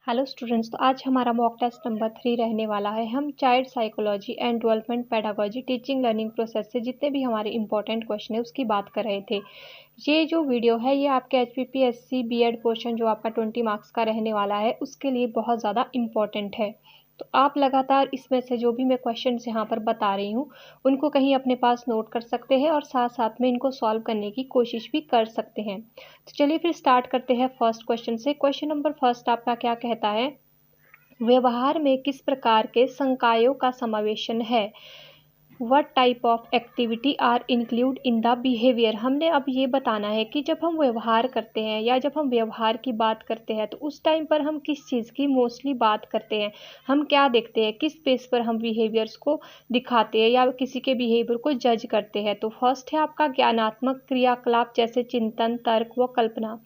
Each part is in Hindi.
Hello students. तो आज हमारा मॉक टेस्ट नंबर 3 रहने वाला है। हम child psychology and development pedagogy teaching learning process से जितने भी हमारे इंपॉर्टेंट क्वेश्चन है उसकी बात कर रहे थे। ये जो वीडियो है ये आपके HPPSC बीएड पोर्शन जो आपका 20 मार्क्स का रहने वाला है उसके लिए बहुत ज़्यादा इम्पॉर्टेंट है। तो आप लगातार इसमें से जो भी मैं क्वेश्चन यहाँ पर बता रही हूँ उनको कहीं अपने पास नोट कर सकते हैं और साथ साथ में इनको सॉल्व करने की कोशिश भी कर सकते हैं। तो चलिए फिर स्टार्ट करते हैं फर्स्ट क्वेश्चन से। क्वेश्चन नंबर फर्स्ट आपका क्या कहता है, व्यवहार में किस प्रकार के संकायों का समावेशन है। What type of activity are include in the behaviour. हमने अब ये बताना है कि जब हम व्यवहार करते हैं या जब हम व्यवहार की बात करते हैं तो उस टाइम पर हम किस चीज़ की मोस्टली बात करते हैं, हम क्या देखते हैं, किस बेस पर हम बिहेवियर्स को दिखाते हैं या किसी के बिहेवियर को जज करते हैं। तो फर्स्ट है आपका ज्ञानात्मक क्रियाकलाप जैसे चिंतन, तर्क व कल्पना।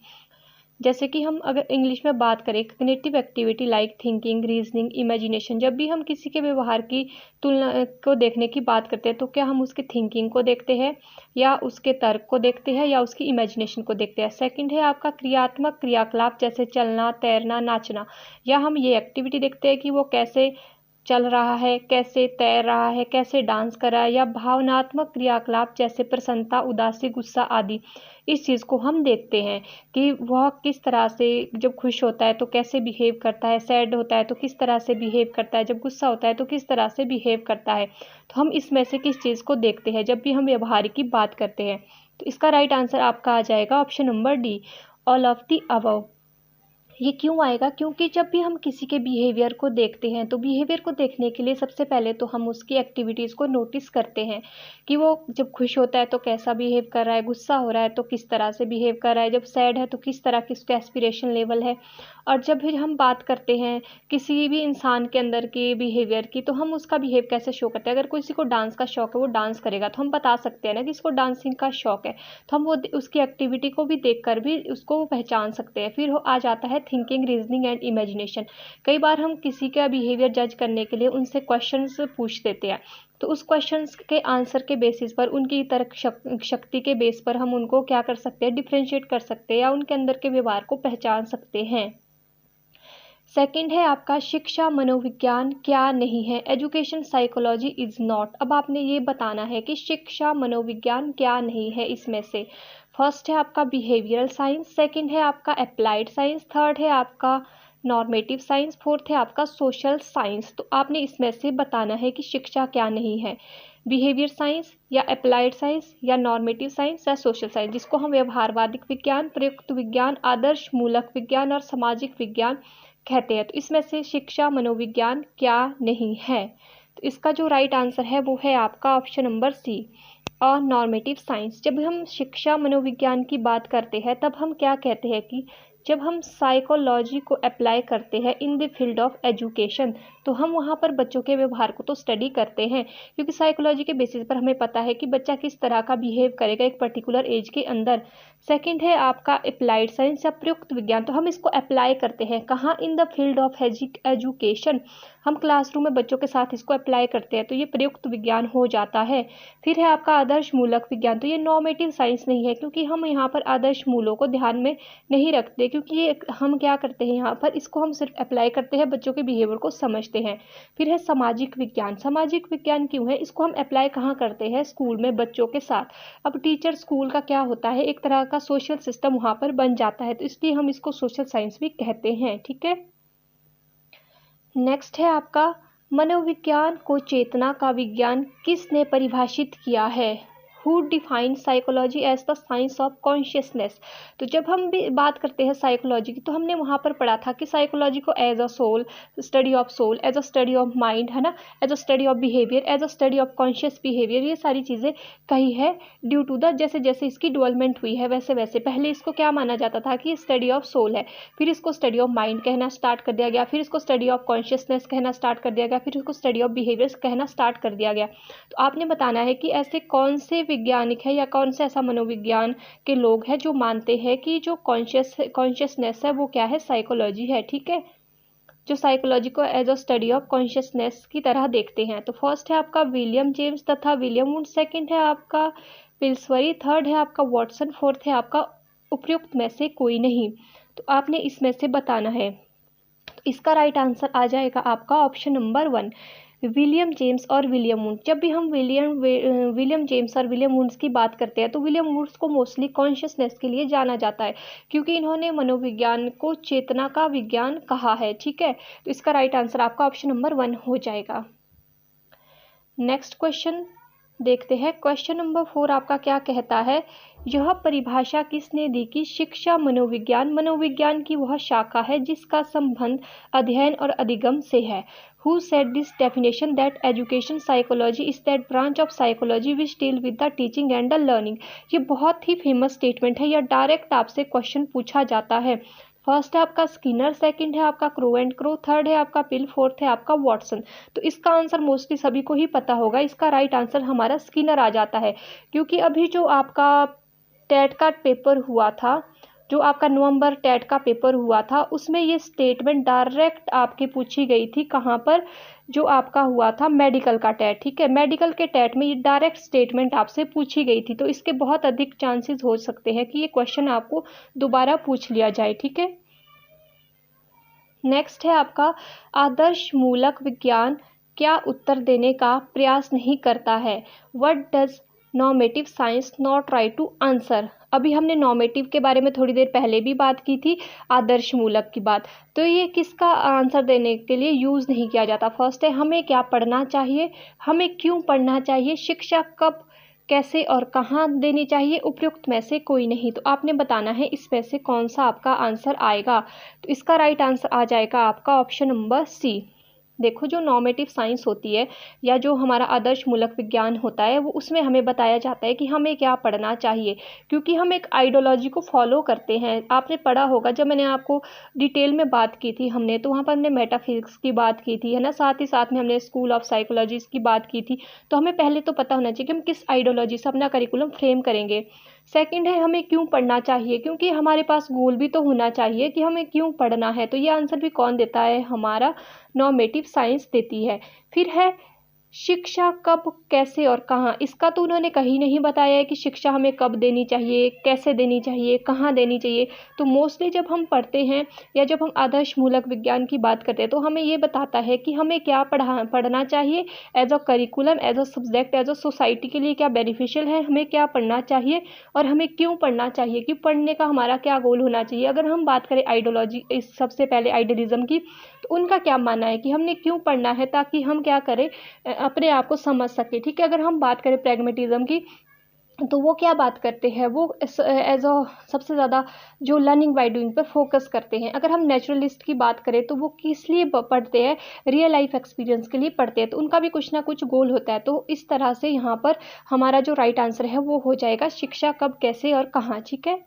जैसे कि हम अगर इंग्लिश में बात करें, cognitive activity like thinking, reasoning, imagination. जब भी हम किसी के व्यवहार की तुलना को देखने की बात करते हैं तो क्या हम उसके थिंकिंग को देखते हैं या उसके तर्क को देखते हैं या उसकी इमेजिनेशन को देखते हैं। सेकंड है आपका क्रियात्मक क्रियाकलाप जैसे चलना, तैरना, नाचना। या हम ये एक्टिविटी देखते हैं कि वो कैसे चल रहा है, कैसे तैर रहा है, कैसे डांस कर रहा है। या भावनात्मक क्रियाकलाप जैसे प्रसन्नता, उदासी, गुस्सा आदि। इस चीज़ को हम देखते हैं कि वह किस तरह से जब खुश होता है तो कैसे बिहेव करता है, सैड होता है तो किस तरह से बिहेव करता है, जब गुस्सा होता है तो किस तरह से बिहेव करता है। तो हम इसमें से किस चीज़ को देखते हैं जब भी हम व्यवहार की बात करते हैं। तो इसका राइट आंसर आपका आ जाएगा option number D, all of the above. ये क्यों आएगा, क्योंकि जब भी हम किसी के बिहेवियर को देखते हैं तो बिहेवियर को देखने के लिए सबसे पहले तो हम उसकी एक्टिविटीज़ को नोटिस करते हैं कि वो जब खुश होता है तो कैसा बिहेव कर रहा है, गुस्सा हो रहा है तो किस तरह से बिहेव कर रहा है, जब सैड है तो किस तरह की उसका एस्पिरेशन लेवल है। और जब भी हम बात करते हैं किसी भी इंसान के अंदर के बिहेवियर की तो हम उसका बिहेव कैसे शो करते हैं। अगर किसी को डांस का शौक है वो डांस करेगा तो हम बता सकते हैं ना कि इसको डांसिंग का शौक है। तो हम वो उसकी एक्टिविटी को भी देखकर भी उसको पहचान सकते हैं। फिर आ जाता है थिंकिंग, रीजनिंग एंड इमेजिनेशन। कई बार हम किसी का बिहेवियर जज करने के लिए उनसे क्वेश्चंस पूछ देते हैं तो उस क्वेश्चंस के आंसर के बेसिस पर उनकी तर्क शक्ति के बेस पर हम उनको क्या कर सकते हैं, डिफ्रेंशिएट कर सकते हैं या उनके अंदर के व्यवहार को पहचान सकते हैं। सेकंड है आपका शिक्षा मनोविज्ञान क्या नहीं है, एजुकेशन साइकोलॉजी इज नॉट। अब आपने ये बताना है कि शिक्षा मनोविज्ञान क्या नहीं है इसमें से। फर्स्ट है आपका बिहेवियरल साइंस, सेकंड है आपका अप्लाइड साइंस, थर्ड है आपका नॉर्मेटिव साइंस, फोर्थ है आपका सोशल साइंस। तो आपने इसमें से बताना है कि शिक्षा क्या नहीं है, बिहेवियर साइंस या अप्लाइड साइंस या नॉर्मेटिव साइंस या सोशल साइंस, जिसको हम व्यवहारवादिक विज्ञान, प्रयुक्त विज्ञान, आदर्श मूलक विज्ञान और सामाजिक विज्ञान कहते हैं। तो इसमें से शिक्षा मनोविज्ञान क्या नहीं है। तो इसका जो राइट आंसर है वो है आपका ऑप्शन नंबर सी, और नॉर्मेटिव साइंस। जब हम शिक्षा मनोविज्ञान की बात करते हैं तब हम क्या कहते हैं कि जब हम साइकोलॉजी को अप्लाई करते हैं in the field of education तो हम वहाँ पर बच्चों के व्यवहार को तो स्टडी करते हैं, क्योंकि साइकोलॉजी के बेसिस पर हमें पता है कि बच्चा किस तरह का बिहेव करेगा एक पर्टिकुलर एज के अंदर। सेकंड है आपका अप्लाइड साइंस या प्रयुक्त विज्ञान। तो हम इसको अप्लाई करते हैं कहाँ, in the field of education. हम क्लासरूम में बच्चों के साथ इसको अप्लाई करते हैं तो ये प्रयुक्त विज्ञान हो जाता है। फिर है आपका आदर्श मूलक विज्ञान। तो ये नॉर्मेटिव साइंस नहीं है क्योंकि हम यहाँ पर आदर्श मूलों को ध्यान में नहीं रखते, क्योंकि ये हम क्या करते हैं यहाँ पर इसको हम सिर्फ अप्लाई करते हैं, बच्चों के बिहेवियर को समझते हैं। फिर है सामाजिक विज्ञान। सामाजिक विज्ञान क्यों है, इसको हम अप्लाई कहाँ करते हैं, स्कूल में बच्चों के साथ। अब टीचर स्कूल का क्या होता है, एक तरह का सोशल सिस्टम वहाँ पर बन जाता है, तो इसलिए हम इसको सोशल साइंस भी कहते हैं। ठीक है, नेक्स्ट है आपका मनोविज्ञान को चेतना का विज्ञान किसने परिभाषित किया है। Who define psychology as the science of consciousness. तो जब हम भी बात करते हैं साइकोलॉजी की तो हमने वहाँ पर पढ़ा था कि साइकोलॉजी को as a soul, study of soul, as a study of mind, है ना, as a study of behaviour, as a study of conscious behaviour, ये सारी चीज़ें कही है ड्यू टू द जैसे जैसे इसकी डेवलपमेंट हुई है वैसे वैसे। पहले इसको क्या माना जाता था कि स्टडी ऑफ सोल है, फिर इसको स्टडी ऑफ माइंड कहना स्टार्ट कर दिया गया, फिर इसको स्टडी ऑफ कॉन्शियसनेस कहना स्टार्ट कर दिया गया, फिर इसको स्टडी ऑफ बिहेवियर्स कहना स्टार्ट कर दिया गया। तो आपने बताना है कि ऐसे कौन से वैज्ञानिक है या कौन से ऐसा मनोविज्ञान के लोग हैं जो मानते हैं कि जो कॉन्शियसनेस है वो क्या है, साइकोलॉजी है। ठीक है, जो साइकोलॉजी को as a study of consciousness की तरह देखते हैं। तो फर्स्ट है आपका विलियम जेम्स तथा विलियम वुड, सेकंड है आपका पिल्सबरी, थर्ड है आपका वॉटसन, फोर्थ है आपका उपयुक्त में से कोई नहीं। तो आपने इसमें से बताना है। तो इसका राइट आंसर आ जाएगा आपका ऑप्शन नंबर 1, विलियम जेम्स और विलियम वुंड। जब भी हम विलियम जेम्स और विलियम वुंड्स की बात करते हैं तो विलियम वुंड्स को मोस्टली कॉन्शियसनेस के लिए जाना जाता है, क्योंकि इन्होंने मनोविज्ञान को चेतना का विज्ञान कहा है। ठीक है, तो इसका राइट आंसर आपका ऑप्शन नंबर 1 हो जाएगा। नेक्स्ट क्वेश्चन देखते हैं। क्वेश्चन नंबर 4 आपका क्या कहता है, यह परिभाषा किसने दी कि शिक्षा मनोविज्ञान मनोविज्ञान की वह शाखा है जिसका संबंध अध्ययन और अधिगम से है। Who said this definition that education psychology is that branch of psychology which deal with the teaching and the learning। ये बहुत ही फेमस स्टेटमेंट है, यह डायरेक्ट आपसे क्वेश्चन पूछा जाता है। फर्स्ट है आपका स्किनर, सेकंड है आपका क्रो एंड क्रो, थर्ड है आपका पिल, फोर्थ है आपका वॉटसन। तो इसका आंसर मोस्टली सभी को ही पता होगा, इसका राइट आंसर हमारा स्किनर आ जाता है। क्योंकि अभी जो आपका टेट का पेपर हुआ था, जो आपका नवंबर टेट का पेपर हुआ था, उसमें ये स्टेटमेंट डायरेक्ट आपकी पूछी गई थी। कहाँ पर? जो आपका हुआ था मेडिकल का टेट। ठीक है, मेडिकल के टेट में ये डायरेक्ट स्टेटमेंट आपसे पूछी गई थी, तो इसके बहुत अधिक चांसेस हो सकते हैं कि ये क्वेश्चन आपको दोबारा पूछ लिया जाए। ठीक है, नेक्स्ट है आपका आदर्श मूलक विज्ञान क्या उत्तर देने का प्रयास नहीं करता है। What does normative science not try to answer. अभी हमने नॉर्मेटिव के बारे में थोड़ी देर पहले भी बात की थी, आदर्श मूलक की बात। तो ये किसका आंसर देने के लिए यूज़ नहीं किया जाता। फर्स्ट है हमें क्या पढ़ना चाहिए, हमें क्यों पढ़ना चाहिए, शिक्षा कब, कैसे और कहाँ देनी चाहिए, उपयुक्त में से कोई नहीं। तो आपने बताना है इसमें से कौन सा आपका आंसर आएगा। तो इसका राइट आंसर आ जाएगा आपका ऑप्शन नंबर सी। देखो, जो नॉर्मेटिव साइंस होती है या जो हमारा आदर्श मूलक विज्ञान होता है, वो उसमें हमें बताया जाता है कि हमें क्या पढ़ना चाहिए, क्योंकि हम एक आइडियोलॉजी को फॉलो करते हैं। आपने पढ़ा होगा, जब मैंने आपको डिटेल में बात की थी हमने, तो वहाँ पर हमने मेटाफिजिक्स की बात की थी, है ना, साथ ही साथ में हमने स्कूल ऑफ साइकोलॉजी की बात की थी। तो हमें पहले तो पता होना चाहिए कि हम किस आइडियोलॉजी से अपना करिकुलम फ्रेम करेंगे। सेकंड है हमें क्यों पढ़ना चाहिए, क्योंकि हमारे पास गोल भी तो होना चाहिए कि हमें क्यों पढ़ना है। तो ये आंसर भी कौन देता है, हमारा नॉर्मेटिव साइंस देती है। फिर है शिक्षा कब, कैसे और कहाँ। इसका तो उन्होंने कहीं नहीं बताया है कि शिक्षा हमें कब देनी चाहिए, कैसे देनी चाहिए, कहाँ देनी चाहिए। तो मोस्टली जब हम पढ़ते हैं या जब हम आदर्श मूलक विज्ञान की बात करते हैं तो हमें ये बताता है कि हमें क्या पढ़ना चाहिए as a curriculum, as a subject, as a society के लिए क्या बेनिफिशियल है, हमें क्या पढ़ना चाहिए और हमें क्यों पढ़ना चाहिए, कि पढ़ने का हमारा क्या गोल होना चाहिए। अगर हम बात करें आइडियोलॉजी, इस सबसे पहले आइडियलिज्म की, तो उनका क्या मानना है कि हमने क्यों पढ़ना है, ताकि हम क्या करें, अपने आप को समझ सके। ठीक है, अगर हम बात करें प्रैग्मेटिज्म की, तो वो क्या बात करते हैं, वो एज अ सबसे ज़्यादा जो लर्निंग बाय डूइंग पर फोकस करते हैं। अगर हम नेचुरलिस्ट की बात करें तो वो किस लिए पढ़ते हैं, रियल लाइफ एक्सपीरियंस के लिए पढ़ते हैं। तो उनका भी कुछ ना कुछ गोल होता है। तो इस तरह से यहाँ पर हमारा जो राइट आंसर है वो हो जाएगा शिक्षा कब, कैसे और कहाँ। ठीक है,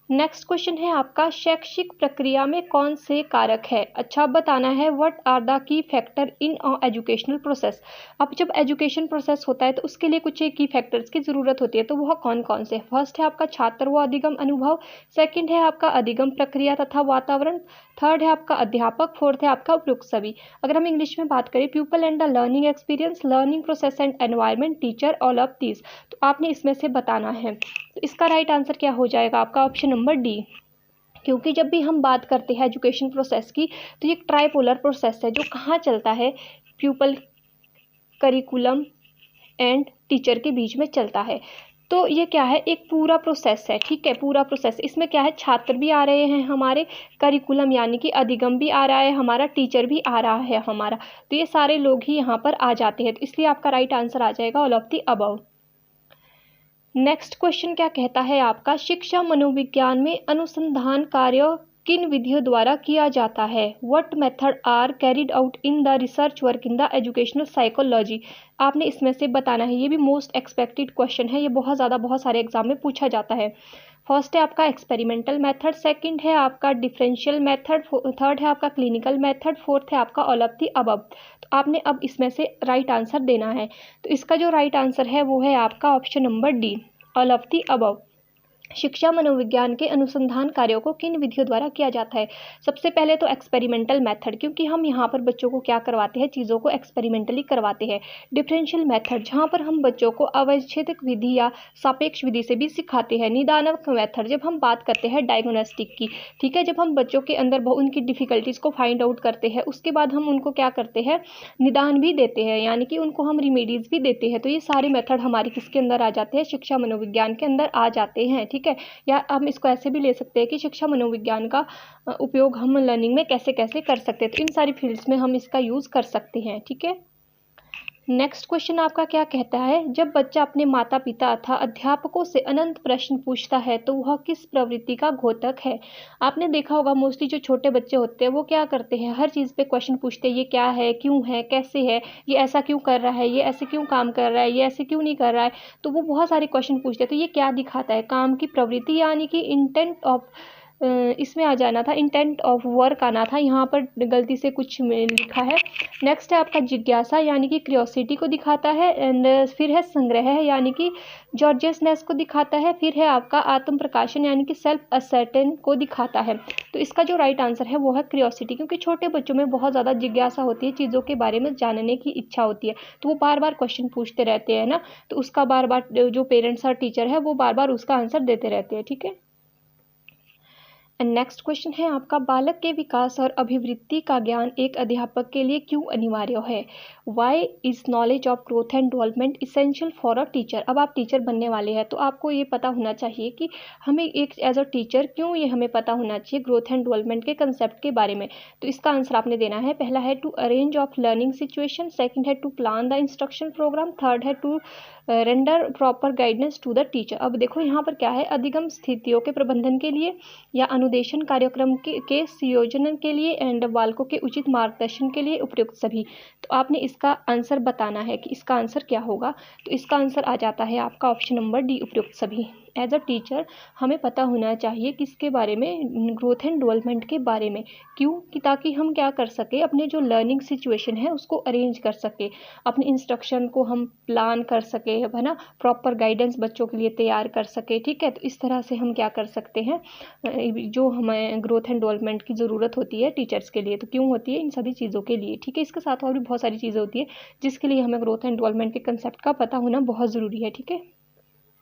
नेक्स्ट क्वेश्चन है आपका शैक्षिक प्रक्रिया में कौन से कारक है। अच्छा, बताना है what are the key factor in educational process. अब जब एजुकेशन प्रोसेस होता है तो उसके लिए कुछ की फैक्टर्स की ज़रूरत होती है, तो वह कौन कौन से। फर्स्ट है आपका छात्र व अधिगम अनुभव, सेकंड है आपका अधिगम प्रक्रिया तथा वातावरण, थर्ड है आपका अध्यापक, फोर्थ है आपका उपयुक्त सभी। अगर हम इंग्लिश में बात करें, people and the learning experience, learning process and environment, teacher, all of these. तो आपने इसमें से बताना है। तो इसका राइट आंसर क्या हो जाएगा आपका ऑप्शन नंबर डी। क्योंकि जब भी हम बात करते हैं एजुकेशन प्रोसेस की, तो ये एक ट्राइपोलर प्रोसेस है जो कहाँ चलता है, प्यूपल, करिकुलम एंड टीचर के बीच में चलता है। तो ये क्या है, एक पूरा प्रोसेस है। ठीक है, पूरा प्रोसेस, इसमें क्या है, छात्र भी आ रहे हैं हमारे, करिकुलम यानी कि अधिगम भी आ रहा है हमारा, टीचर भी आ रहा है हमारा। तो ये सारे लोग ही यहाँ पर आ जाते हैं। तो इसलिए आपका राइट आंसर आ जाएगा all of the above. Next question क्या कहता है आपका, शिक्षा मनोविज्ञान में अनुसंधान कार्य किन विधियों द्वारा किया जाता है। What method are carried out in the research work in the educational psychology. आपने इसमें से बताना है। ये भी मोस्ट एक्सपेक्टेड क्वेश्चन है, ये बहुत सारे एग्जाम में पूछा जाता है। फर्स्ट है आपका एक्सपेरिमेंटल मेथड, सेकंड है आपका डिफरेंशियल मेथड, थर्ड है आपका क्लिनिकल मेथड, फोर्थ है आपका ऑल ऑफ द अबव। तो आपने अब इसमें से राइट आंसर देना है। तो इसका जो राइट आंसर है वो है आपका option number D, all of the above. शिक्षा मनोविज्ञान के अनुसंधान कार्यों को किन विधियों द्वारा किया जाता है? सबसे पहले तो एक्सपेरिमेंटल मेथड, क्योंकि हम यहाँ पर बच्चों को क्या करवाते हैं, चीज़ों को एक्सपेरिमेंटली करवाते हैं। डिफरेंशियल मेथड, जहाँ पर हम बच्चों को अवच्छेदक विधि या सापेक्ष विधि से भी सिखाते हैं। निदानक मेथड, जब हम बात करते हैं डायग्नोस्टिक की, ठीक है, जब हम बच्चों के अंदर उनकी डिफिकल्टीज़ को फाइंड आउट करते हैं, उसके बाद हम उनको क्या करते हैं, निदान भी देते हैं, यानी कि उनको हम रिमेडीज़ भी देते हैं। तो ये सारे मेथड हमारे किसके अंदर आ जाते हैं, शिक्षा मनोविज्ञान के अंदर आ जाते हैं, ठीक है। या हम इसको ऐसे भी ले सकते हैं कि शिक्षा मनोविज्ञान का उपयोग हम लर्निंग में कैसे कैसे कर सकते हैं। तो इन सारी फील्ड्स में हम इसका यूज़ कर सकते हैं, ठीक है। नेक्स्ट क्वेश्चन आपका क्या कहता है, जब बच्चा अपने माता पिता अथवा अध्यापकों से अनंत प्रश्न पूछता है तो वह किस प्रवृत्ति का घोतक है? आपने देखा होगा मोस्टली जो छोटे बच्चे होते हैं वो क्या करते हैं, हर चीज़ पे क्वेश्चन पूछते हैं, ये क्या है, क्यों है, कैसे है, ये ऐसा क्यों कर रहा है, ये ऐसे क्यों काम कर रहा है, ये ऐसे क्यों नहीं कर रहा है। तो वो बहुत सारे क्वेश्चन पूछते हैं। तो ये क्या दिखाता है, काम की प्रवृत्ति, यानी कि इंटेंट ऑफ, इसमें आ जाना था, इंटेंट ऑफ वर्क आना था, यहाँ पर गलती से कुछ में लिखा है। नेक्स्ट है आपका जिज्ञासा, यानी कि क्यूरियोसिटी को दिखाता है। एंड फिर है संग्रह, यानी कि जॉर्जियसनेस को दिखाता है। फिर है आपका आत्म प्रकाशन, यानी कि सेल्फ असर्टेन को दिखाता है। तो इसका जो राइट आंसर है वो है क्यूरियोसिटी, क्योंकि छोटे बच्चों में बहुत ज़्यादा जिज्ञासा होती है, चीज़ों के बारे में जानने की इच्छा होती है, तो वो बार बार क्वेश्चन पूछते रहते हैं ना, तो उसका बार बार जो पेरेंट्स और टीचर है वो बार बार उसका आंसर देते रहते हैं, ठीक है। एंड नेक्स्ट क्वेश्चन है आपका, बालक के विकास और अभिवृद्धि का ज्ञान एक अध्यापक के लिए क्यों अनिवार्य है? Why is knowledge of growth and development essential for a teacher? अब आप टीचर बनने वाले हैं तो आपको ये पता होना चाहिए कि हमें एक एज अ टीचर क्यों ये हमें पता होना चाहिए ग्रोथ एंड डेवलपमेंट के कंसेप्ट के बारे में। तो इसका आंसर आपने देना है, पहला है to arrange of learning situation, second है to plan the instruction programme, third है to render proper guidance to the teacher. अब देखो यहाँ पर क्या है, अधिगम स्थितियों के प्रबंधन के लिए या अनुदेशन कार्यक्रम के संयोजन के लिए एंड बालकों के उचित मार्गदर्शन के लिए उपयुक्त सभी। तो आपने इसका आंसर बताना है कि इसका आंसर क्या होगा। तो इसका आंसर आ जाता है आपका ऑप्शन नंबर डी, उपयुक्त सभी। एज अ टीचर हमें पता होना चाहिए किसके बारे में, ग्रोथ एंड डेवलपमेंट के बारे में, क्यों कि ताकि हम क्या कर सके, अपने जो लर्निंग सिचुएशन है उसको अरेंज कर सके, अपने इंस्ट्रक्शन को हम प्लान कर सके, है ना, प्रॉपर गाइडेंस बच्चों के लिए तैयार कर सके, ठीक है। तो इस तरह से हम क्या कर सकते हैं, जो हमें ग्रोथ एंड डेवलपमेंट की ज़रूरत होती है टीचर्स के लिए, तो क्यों होती है, इन सभी चीज़ों के लिए, ठीक है। इसके साथ और भी बहुत सारी चीज़ें होती है जिसके लिए हमें ग्रोथ एंड डेवलपमेंट के कंसेप्ट का पता होना बहुत ज़रूरी है, ठीक है।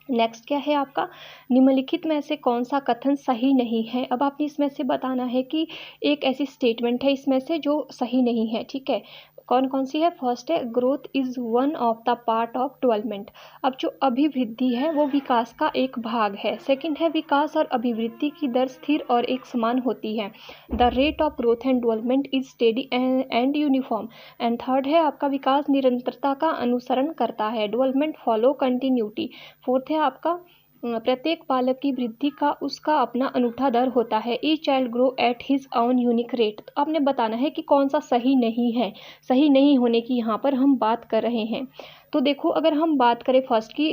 नेक्स्ट क्या है आपका, निम्नलिखित में से कौन सा कथन सही नहीं है? अब आपने इसमें से बताना है कि एक ऐसी स्टेटमेंट है इसमें से जो सही नहीं है, ठीक है। कौन कौन सी है? फर्स्ट है growth is one of the part of development. अब जो अभिवृद्धि है वो विकास का एक भाग है। सेकंड है विकास और अभिवृद्धि की दर स्थिर और एक समान होती है। The rate of growth and development is steady and uniform. And third है आपका विकास निरंतरता का अनुसरण करता है, डेवलपमेंट फॉलो कंटिन्यूटी। फोर्थ है आपका प्रत्येक बालक की वृद्धि का उसका अपना अनूठा दर होता है, each child grow at his own unique rate. तो आपने बताना है कि कौन सा सही नहीं है, सही नहीं होने की यहाँ पर हम बात कर रहे हैं। तो देखो अगर हम बात करें फर्स्ट की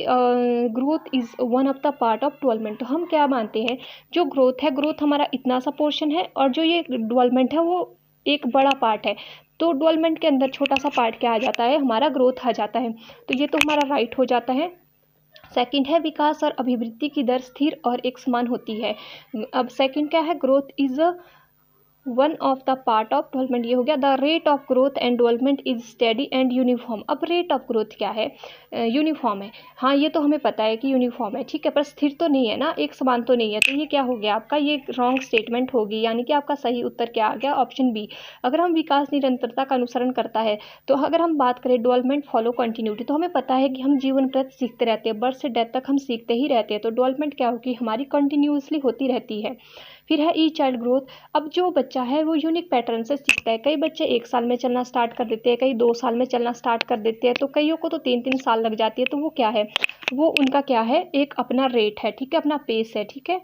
growth is one of the part of development, तो हम क्या मानते हैं, जो ग्रोथ है, ग्रोथ हमारा इतना सा पोर्शन है और जो ये डेवलपमेंट है वो एक बड़ा पार्ट है। तो डेवलपमेंट के अंदर छोटा सा पार्ट क्या आ जाता है, हमारा ग्रोथ आ जाता है। तो ये तो हमारा राइट हो जाता है। सेकंड है विकास और अभिवृद्धि की दर स्थिर और एक समान होती है। अब सेकंड क्या है, growth is one of the part of development, ये हो गया। The rate of growth and development is steady and uniform. अब रेट ऑफ ग्रोथ क्या है, यूनिफॉर्म है, हाँ ये तो हमें पता है कि यूनिफॉर्म है, ठीक है, पर स्थिर तो नहीं है ना, एक समान तो नहीं है। तो ये क्या हो गया आपका, ये रॉन्ग स्टेटमेंट होगी, यानी कि आपका सही उत्तर क्या आ गया, ऑप्शन बी। अगर हम विकास निरंतरता का अनुसरण करता है, तो अगर हम बात करें डेवलपमेंट फॉलो कंटिन्यूटी, तो हमें पता है कि हम जीवन प्रति सीखते रहते हैं, बर्थ से डेथ तक हम सीखते ही रहते हैं। तो डेवलपमेंट क्या होगी, हमारी कंटिन्यूसली होती रहती है। फिर है ई चाइल्ड ग्रोथ। अब जो बच्चा है वो यूनिक पैटर्न से सीखता है। कई बच्चे 1 साल में चलना स्टार्ट कर देते हैं, कई 2 साल में चलना स्टार्ट कर देते हैं, तो कईयों को तो 3-3 साल लग जाती है। तो वो क्या है, वो उनका क्या है, एक अपना रेट है, ठीक है, अपना पेस है, ठीक है।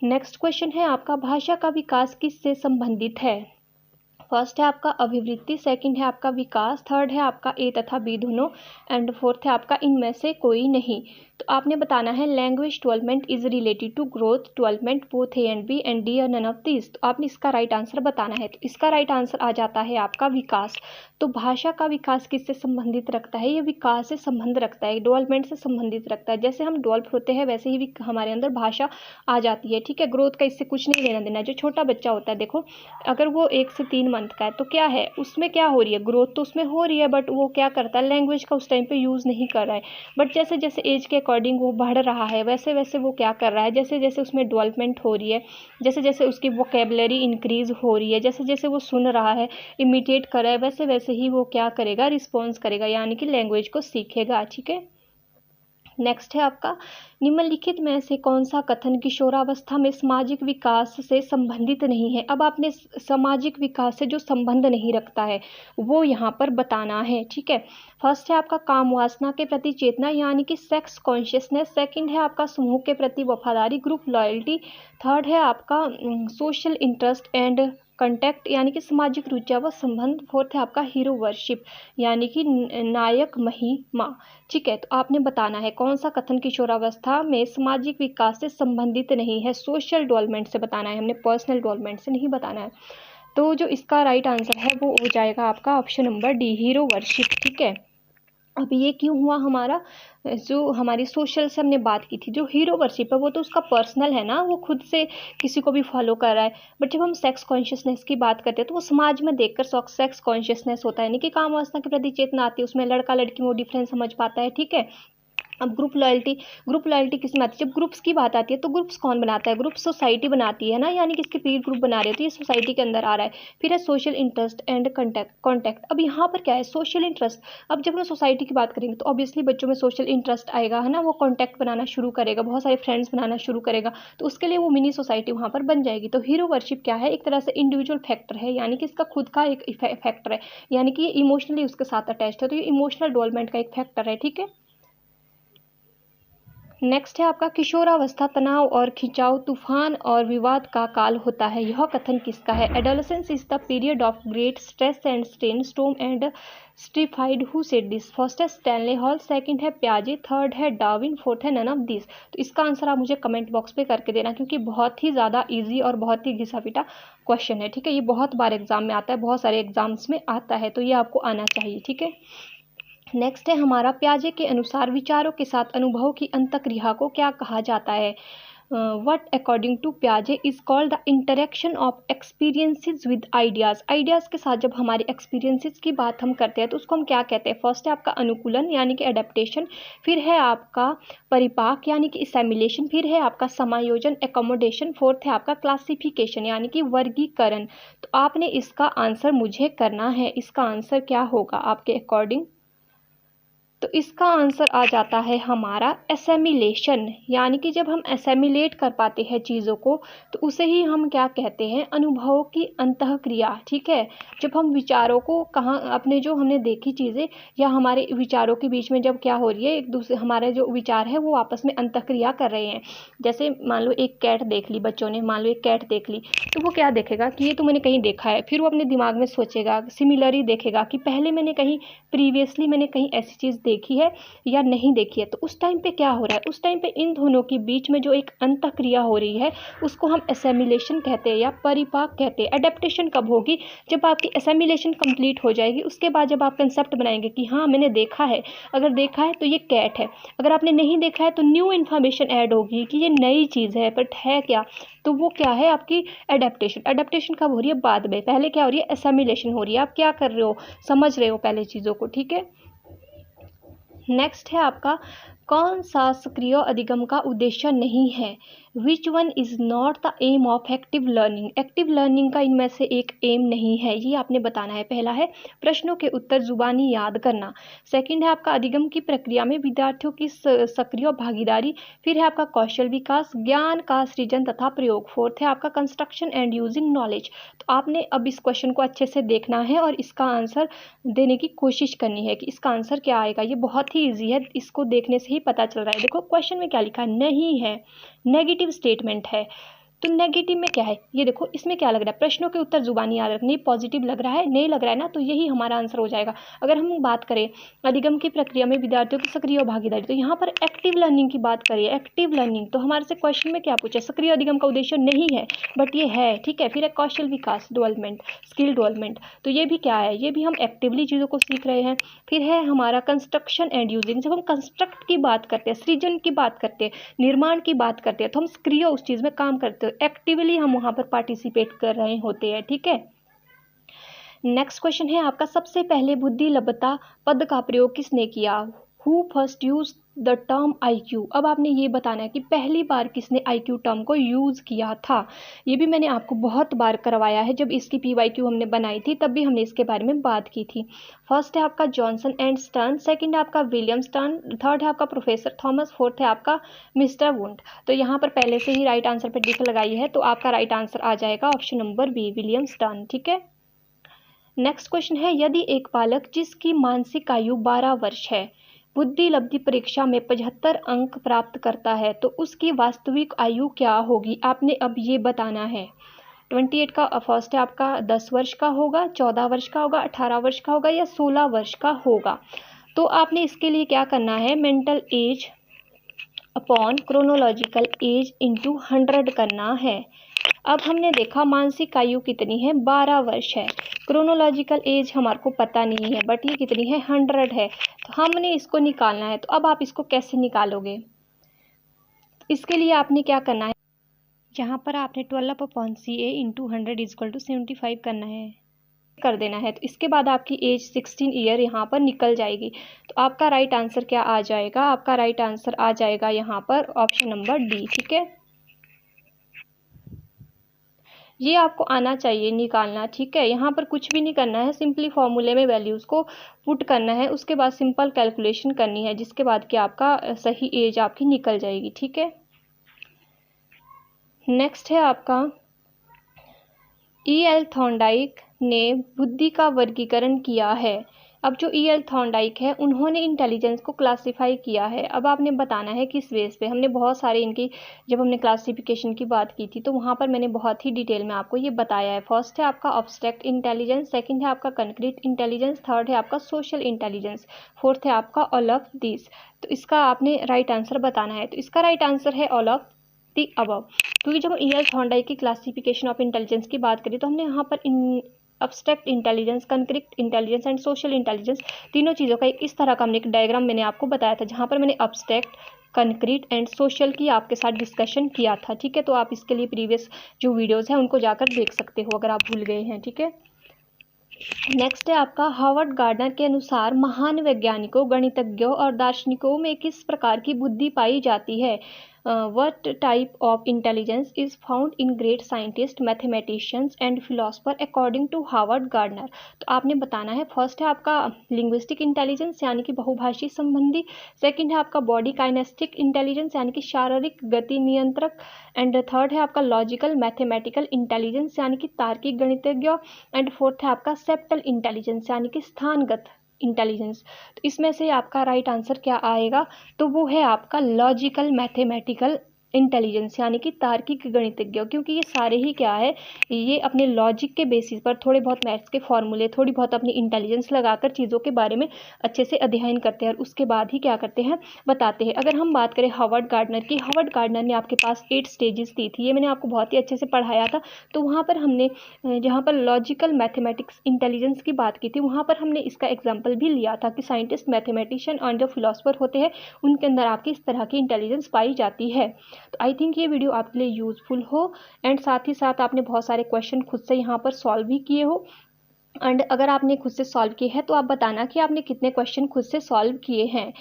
नेक्स्ट क्वेश्चन है आपका, भाषा का विकास किससे संबंधित है? फर्स्ट है आपका अभिवृद्धि, सेकंड है आपका विकास, थर्ड है आपका ए तथा बी दोनों, एंड फोर्थ है आपका इनमें से कोई नहीं। तो आपने बताना है language development is related to growth development both A and B and D are none of this. तो आपने इसका राइट आंसर बताना है। तो इसका राइट आंसर आ जाता है आपका विकास। तो भाषा का विकास किससे संबंधित रखता है? ये विकास से संबंध रखता है, डेवलपमेंट से संबंधित रखता है। जैसे हम डेवलप होते हैं वैसे ही हमारे अंदर भाषा आ जाती है, ठीक है। ग्रोथ का इससे कुछ नहीं लेना देना। जो छोटा बच्चा होता है, देखो अगर वो 1 से 3 मंथ का है तो क्या है उसमें, क्या हो रही है, ग्रोथ तो उसमें हो रही है, बट वो क्या करता है, लैंग्वेज का उस टाइम पे यूज़ नहीं कर रहा है। बट जैसे जैसे एज के अकॉर्डिंग वो बढ़ रहा है वैसे वैसे वो क्या कर रहा है, जैसे जैसे उसमें डेवलपमेंट हो रही है, जैसे जैसे उसकी वोकेबलरी इंक्रीज हो रही है, जैसे जैसे वो सुन रहा है, इमिटेट कर रहा है, वैसे वैसे ही वो क्या करेगा, रिस्पॉन्स करेगा, यानी कि लैंग्वेज को सीखेगा, ठीक है। नेक्स्ट है आपका, निम्नलिखित में से कौन सा कथन किशोरावस्था में सामाजिक विकास से संबंधित नहीं है? अब आपने सामाजिक विकास से जो संबंध नहीं रखता है वो यहाँ पर बताना है, ठीक है। फर्स्ट है आपका काम वासना के प्रति चेतना यानी कि सेक्स कॉन्शियसनेस। सेकंड है आपका समूह के प्रति वफादारी, ग्रुप लॉयल्टी। थर्ड है आपका सोशल इंटरेस्ट एंड कंटेक्ट यानी कि सामाजिक रुचियां व संबंध। फोर्थ है आपका हीरो वर्शिप यानी कि नायक महिमा, ठीक है। तो आपने बताना है कौन सा कथन किशोरावस्था में सामाजिक विकास से संबंधित नहीं है। सोशल डेवलपमेंट से बताना है, हमने पर्सनल डेवलपमेंट से नहीं बताना है। तो जो इसका राइट आंसर है वो हो जाएगा आपका option number D, hero worship, ठीक है। अब ये क्यों हुआ हमारा, जो हमारी सोशल से हमने बात की थी, जो हीरो वर्शिप है वो तो उसका पर्सनल है ना, वो खुद से किसी को भी फॉलो कर रहा है। बट जब हम सेक्स कॉन्शियसनेस की बात करते हैं तो वो समाज में देखकर सेक्स कॉन्शियसनेस होता है, यानी कि काम वासना के प्रति चेतना आती है, उसमें लड़का लड़की में वो डिफरेंस समझ पाता है, ठीक है। अब ग्रुप लॉयल्टी किस में आती है? जब ग्रुप्स की बात आती है तो ग्रुप्स कौन बनाता है? ग्रुप सोसाइटी बनाती है ना, यानी कि इसके पीर ग्रुप बना रहे हो तो ये सोसाइटी के अंदर आ रहा है। फिर है सोशल इंटरेस्ट एंड कॉन्टैक्ट। अब यहाँ पर क्या है, सोशल इंटरेस्ट। अब जब हम सोसाइटी की बात करेंगे तो ऑब्वियसली बच्चों में सोशल इंटरेस्ट आएगा, है ना, वो कॉन्टैक्ट बनाना शुरू करेगा, बहुत सारे फ्रेंड्स बनाना शुरू करेगा, तो उसके लिए वो मिनी सोसाइटी वहाँ पर बन जाएगी। तो हीरो वर्शिप क्या है, एक तरह से इंडिविजुअल फैक्टर है, यानी कि इसका खुद का एक फैक्टर है, यानी कि ये इमोशनली उसके साथ अटैच्ड है, तो ये इमोशनल डेवलपमेंट का एक फैक्टर है, ठीक है। नेक्स्ट है आपका, किशोरावस्था तनाव और खिंचाव, तूफान और विवाद का काल होता है, यह कथन किसका है? Adolescence is the period of great stress and strain, storm and strife. Who said this? First है स्टैनले हॉल, सेकंड है प्याजे, थर्ड है डार्विन, फोर्थ है नन ऑफ दिस। तो इसका आंसर आप मुझे कमेंट बॉक्स पे करके देना, क्योंकि बहुत ही ज़्यादा इजी और बहुत ही घिसा पिटा क्वेश्चन है, ठीक है। ये बहुत बार एग्जाम में आता है, बहुत सारे एग्जाम्स में आता है, तो ये आपको आना चाहिए, ठीक है। नेक्स्ट है हमारा, प्याजे के अनुसार विचारों के साथ अनुभव की अंतक्रिया को क्या कहा जाता है? वट अकॉर्डिंग टू प्याजे is called the interaction of experiences with ideas. Ideas के साथ जब हमारे एक्सपीरियंसेस की बात हम करते हैं तो उसको हम क्या कहते हैं? फर्स्ट है आपका अनुकूलन यानी कि एडेप्टेशन, फिर है आपका परिपाक यानी कि असैमिलेशन, फिर है आपका समायोजन एकोमोडेशन, फोर्थ है आपका क्लासिफिकेशन यानी कि वर्गीकरण। तो आपने इसका आंसर मुझे करना है, इसका आंसर क्या होगा आपके अकॉर्डिंग? तो इसका आंसर आ जाता है हमारा एसेमिलेशन, यानी कि जब हम एसेमिलेट कर पाते हैं चीज़ों को तो उसे ही हम क्या कहते हैं? अनुभव की अंतःक्रिया, ठीक है। जब हम विचारों को कहाँ, अपने जो हमने देखी चीज़ें या हमारे विचारों के बीच में जब क्या हो रही है, एक दूसरे हमारे जो विचार है वो आपस में अंतःक्रिया कर रहे हैं। जैसे मान लो एक कैट देख ली बच्चों ने, मान लो एक कैट देख ली, तो वो क्या देखेगा कि ये तो मैंने कहीं देखा है, फिर वो अपने दिमाग में सोचेगा, सिमिलरली देखेगा कि पहले मैंने कहीं प्रीवियसली मैंने कहीं ऐसी चीज़ देखी है या नहीं देखी है। तो उस टाइम पे क्या हो रहा है, उस टाइम पे इन दोनों के बीच में जो एक अंतःक्रिया हो रही है उसको हम एसेमिलेशन कहते हैं या परिपाक कहते हैं। एडेप्टेशन कब होगी? जब आपकी एसेमिलेशन कंप्लीट हो जाएगी, उसके बाद जब आप कंसेप्ट बनाएंगे कि हाँ मैंने देखा है, अगर देखा है तो ये कैट है, अगर आपने नहीं देखा है तो न्यू इन्फॉर्मेशन ऐड होगी कि ये नई चीज़ है, बट है क्या, तो वो क्या है आपकी एडेप्टेशन। एडेप्टेशन कब हो रही है? बाद में। पहले क्या हो रही है? एसेमिलेशन हो रही है, आप क्या कर रहे हो, समझ रहे हो पहले चीज़ों को, ठीक है। नेक्स्ट है आपका, कौन सा सक्रिय अधिगम का उद्देश्य नहीं है? Which one is not the aim of active learning? Active learning का इनमें से एक एम नहीं है, ये आपने बताना है। पहला है प्रश्नों के उत्तर जुबानी याद करना, सेकंड है आपका अधिगम की प्रक्रिया में विद्यार्थियों की सक्रिय भागीदारी, फिर है आपका कौशल विकास, ज्ञान का सृजन तथा प्रयोग, फोर्थ है आपका कंस्ट्रक्शन एंड यूजिंग नॉलेज। तो आपने अब इस क्वेश्चन को अच्छे से देखना है और इसका आंसर देने की कोशिश करनी है कि इसका आंसर क्या आएगा। ये बहुत ही ईजी है, इसको देखने से ही पता चल रहा है। देखो क्वेश्चन में क्या लिखा है, नहीं है, नेगेटिव स्टेटमेंट है। तो नेगेटिव में क्या है, ये देखो इसमें क्या लग रहा है, प्रश्नों के उत्तर जुबानी याद रखनी, पॉजिटिव लग रहा है, नहीं लग रहा है ना, तो यही हमारा आंसर हो जाएगा। अगर हम बात करें अधिगम की प्रक्रिया में विद्यार्थियों की सक्रिय भागीदारी, तो यहाँ पर एक्टिव लर्निंग की बात करिए, एक्टिव लर्निंग, तो हमारे से क्वेश्चन में क्या पूछा, सक्रिय अधिगम का उद्देश्य नहीं है बट ये है, ठीक है। फिर है कौशल विकास, डेवलपमेंट, स्किल डेवलपमेंट, तो ये भी क्या है, ये भी हम एक्टिवली चीज़ों को सीख रहे हैं। फिर है हमारा कंस्ट्रक्शन एंड यूजिंग, जब हम कंस्ट्रक्ट की बात करते हैं, सृजन की बात करते हैं, निर्माण की बात करते हैं, तो हम सक्रिय उस चीज़ में काम करते हैं, एक्टिवली हम वहाँ पर पार्टिसिपेट कर रहे होते हैं, ठीक है। नेक्स्ट क्वेश्चन है आपका, सबसे पहले बुद्धिलब्धता पद का प्रयोग किसने किया, who first use the term IQ। अब आपने ये बताना है कि पहली बार किसने IQ टर्म को यूज़ किया था। ये भी मैंने आपको बहुत बार करवाया है, जब इसकी PYQ हमने बनाई थी तब भी हमने इसके बारे में बात की थी। फर्स्ट है आपका जॉनसन एंड स्टर्न, सेकंड है आपका विलियम स्टर्न, थर्ड है आपका प्रोफेसर थॉमस, फोर्थ है आपका मिस्टर वुंड। तो यहाँ पर पहले से ही राइट आंसर पर टिक लगाई है, तो आपका राइट आंसर आ जाएगा option number B, William Stern, ठीक है। नेक्स्ट क्वेश्चन है, यदि एक बालक जिसकी मानसिक आयु 12 वर्ष है बुद्धिलब्धि परीक्षा में 75 अंक प्राप्त करता है, तो उसकी वास्तविक आयु क्या होगी, आपने अब ये बताना है। 28 का फर्स्ट है आपका 10 वर्ष का होगा, 14 वर्ष का होगा, 18 वर्ष का होगा या 16 वर्ष का होगा। तो आपने इसके लिए क्या करना है, mental as upon chronological age into 100 करना है। अब हमने देखा मानसिक आयु कितनी है, 12 वर्ष है, क्रोनोलॉजिकल एज हमारे को पता नहीं है बट ये कितनी है, 100 है, तो हमने इसको निकालना है। तो अब आप इसको कैसे निकालोगे, इसके लिए आपने क्या करना है, यहाँ पर आपने 12/CA इंटू 100 इजक्वल टू 75 करना है, कर देना है। तो इसके बाद आपकी एज 16 ईयर यहाँ पर निकल जाएगी। तो आपका राइट आंसर क्या आ जाएगा, आपका राइट आंसर आ जाएगा यहाँ पर ऑप्शन नंबर डी, ठीक है। ये आपको आना चाहिए निकालना, ठीक है। यहाँ पर कुछ भी नहीं करना है, सिंपली फॉर्मूले में वैल्यूज़ को पुट करना है, उसके बाद सिंपल कैलकुलेशन करनी है, जिसके बाद कि आपका सही एज आपकी निकल जाएगी, ठीक है। नेक्स्ट है आपका E.L. थॉर्नडाइक ने बुद्धि का वर्गीकरण किया है। अब जो E.L. थॉर्नडाइक है उन्होंने इंटेलिजेंस को क्लासिफाई किया है। अब आपने बताना है किस बेस पे, हमने बहुत सारे इनकी जब हमने क्लासिफिकेशन की बात की थी तो वहाँ पर मैंने बहुत ही डिटेल में आपको ये बताया है। फर्स्ट है आपका ऑब्स्ट्रैक्ट इंटेलिजेंस, सेकंड है आपका कंक्रीट इंटेलिजेंस, थर्ड है आपका सोशल इंटेलिजेंस, फोर्थ है आपका ऑल ऑफ दिस। तो इसका आपने राइट आंसर बताना है। तो इसका राइट आंसर है ऑल ऑफ दी अबव, क्योंकि जब E.L. थॉर्नडाइक की क्लासिफिकेशन ऑफ इंटेलिजेंस की बात करी तो हमने यहाँ पर abstract intelligence, concrete intelligence and social intelligence तीनों चीज़ों का इस तरह का हमने एक डायग्राम मैंने आपको बताया था, जहाँ पर मैंने अब्स्ट्रैक्ट, कंक्रीट एंड सोशल की आपके साथ डिस्कशन किया था, ठीक है। तो आप इसके लिए प्रीवियस जो वीडियोज़ हैं उनको जाकर देख सकते हो अगर आप भूल गए हैं, ठीक है। नेक्स्ट है आपका हार्वर्ड गार्डनर के अनुसार महान वैज्ञानिकों, गणितज्ञों और दार्शनिकों में किस प्रकार की बुद्धि पाई जाती है। What type of intelligence is found in great scientists, mathematicians and philosophers according to Howard Gardner। तो आपने बताना है, फर्स्ट है आपका लिंग्विस्टिक इंटेलिजेंस यानी कि बहुभाषी संबंधी, सेकंड है आपका बॉडी काइनेस्टिक इंटेलिजेंस यानी कि शारीरिक गति नियंत्रक, एंड थर्ड है आपका लॉजिकल मैथमेटिकल इंटेलिजेंस यानी कि तार्किक गणितज्ञ, एंड फोर्थ है आपका सेप्टल इंटेलिजेंस यानी कि स्थानगत इंटेलिजेंस। तो इसमें से आपका राइट आंसर क्या आएगा, तो वो है आपका लॉजिकल मैथमेटिकल इंटेलिजेंस यानी कि तार्किक गणितज्ञ, क्योंकि ये सारे ही क्या है, ये अपने लॉजिक के बेसिस पर थोड़े बहुत मैथ्स के फॉर्मूले, थोड़ी बहुत अपनी इंटेलिजेंस लगाकर चीज़ों के बारे में अच्छे से अध्ययन करते हैं और उसके बाद ही क्या करते हैं, बताते हैं। अगर हम बात करें हार्वर्ड गार्डनर की, हार्वर्ड गार्डनर ने आपके पास 8 स्टेजेस दी थी, ये मैंने आपको बहुत ही अच्छे से पढ़ाया था। तो वहाँ पर हमने जहाँ पर लॉजिकल मैथमेटिक्स इंटेलिजेंस की बात की थी वहाँ पर हमने इसका एग्जाम्पल भी लिया था कि साइंटिस्ट, मैथमेटिशियन और जो फिलोसफर होते हैं उनके अंदर आपकी इस तरह की इंटेलिजेंस पाई जाती है। तो आई थिंक ये वीडियो आपके लिए यूज़फुल हो, एंड साथ ही साथ आपने बहुत सारे क्वेश्चन खुद से यहाँ पर सॉल्व भी किए हो। एंड अगर आपने खुद से सॉल्व किए हैं तो आप बताना कि आपने कितने क्वेश्चन खुद से सॉल्व किए हैं।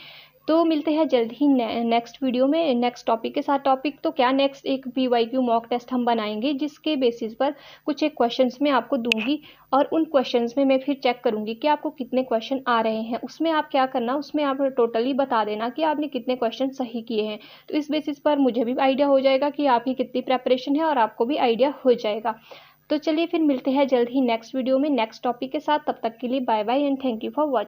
तो मिलते हैं जल्द ही नेक्स्ट वीडियो में नेक्स्ट टॉपिक के साथ। टॉपिक तो क्या, नेक्स्ट एक PYQ मॉक टेस्ट हम बनाएंगे जिसके बेसिस पर कुछ एक क्वेश्चंस मैं आपको दूंगी और उन क्वेश्चंस में मैं फिर चेक करूंगी कि आपको कितने क्वेश्चन आ रहे हैं। उसमें आप क्या करना, उसमें आप टोटली बता देना कि आपने कितने क्वेश्चन सही किए हैं। तो इस बेसिस पर मुझे भी आइडिया हो जाएगा कि आपकी कितनी प्रेपरेशन है और आपको भी आइडिया हो जाएगा। तो चलिए फिर मिलते हैं जल्द ही नेक्स्ट वीडियो में नेक्स्ट टॉपिक के साथ। तब तक के लिए bye bye and thank you for watching.